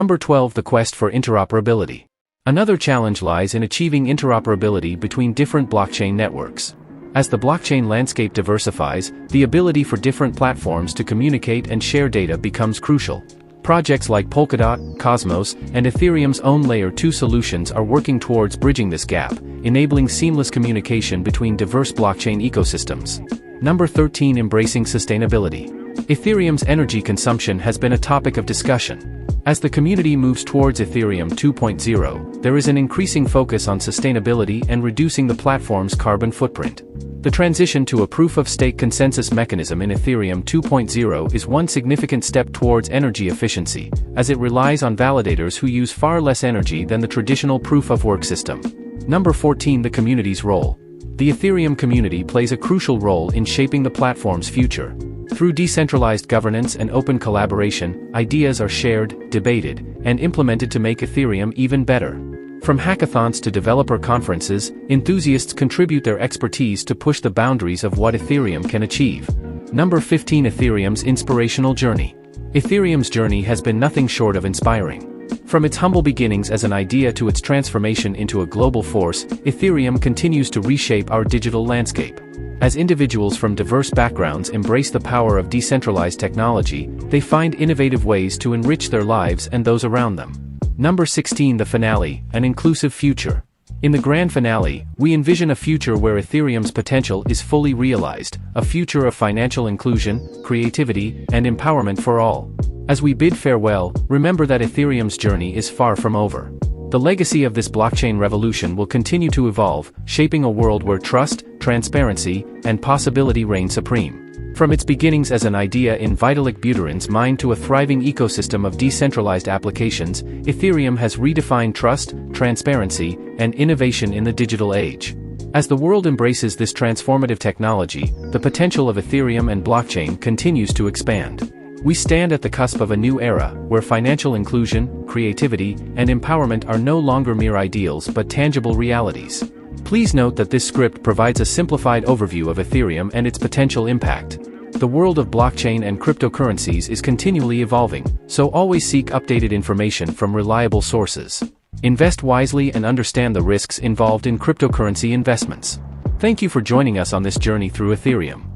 Number 12. The quest for interoperability. Another challenge lies in achieving interoperability between different blockchain networks. As the blockchain landscape diversifies, the ability for different platforms to communicate and share data becomes crucial. Projects like Polkadot, Cosmos, and Ethereum's own Layer 2 solutions are working towards bridging this gap, enabling seamless communication between diverse blockchain ecosystems. Number 13. Embracing sustainability. Ethereum's energy consumption has been a topic of discussion. As the community moves towards Ethereum 2.0, there is an increasing focus on sustainability and reducing the platform's carbon footprint. The transition to a proof-of-stake consensus mechanism in Ethereum 2.0 is one significant step towards energy efficiency, as it relies on validators who use far less energy than the traditional proof-of-work system. Number 14. The community's role. The Ethereum community plays a crucial role in shaping the platform's future. Through decentralized governance and open collaboration, ideas are shared, debated, and implemented to make Ethereum even better. From hackathons to developer conferences, enthusiasts contribute their expertise to push the boundaries of what Ethereum can achieve. Number 15. Ethereum's inspirational journey. Ethereum's journey has been nothing short of inspiring. From its humble beginnings as an idea to its transformation into a global force, Ethereum continues to reshape our digital landscape. As individuals from diverse backgrounds embrace the power of decentralized technology, they find innovative ways to enrich their lives and those around them. Number 16. The finale, an inclusive future. In the grand finale, we envision a future where Ethereum's potential is fully realized, a future of financial inclusion, creativity, and empowerment for all. As we bid farewell, remember that Ethereum's journey is far from over. The legacy of this blockchain revolution will continue to evolve, shaping a world where trust, transparency, and possibility reign supreme. From its beginnings as an idea in Vitalik Buterin's mind to a thriving ecosystem of decentralized applications, Ethereum has redefined trust, transparency, and innovation in the digital age. As the world embraces this transformative technology, the potential of Ethereum and blockchain continues to expand. We stand at the cusp of a new era, where financial inclusion, creativity, and empowerment are no longer mere ideals but tangible realities. Please note that this script provides a simplified overview of Ethereum and its potential impact. The world of blockchain and cryptocurrencies is continually evolving, so always seek updated information from reliable sources. Invest wisely and understand the risks involved in cryptocurrency investments. Thank you for joining us on this journey through Ethereum.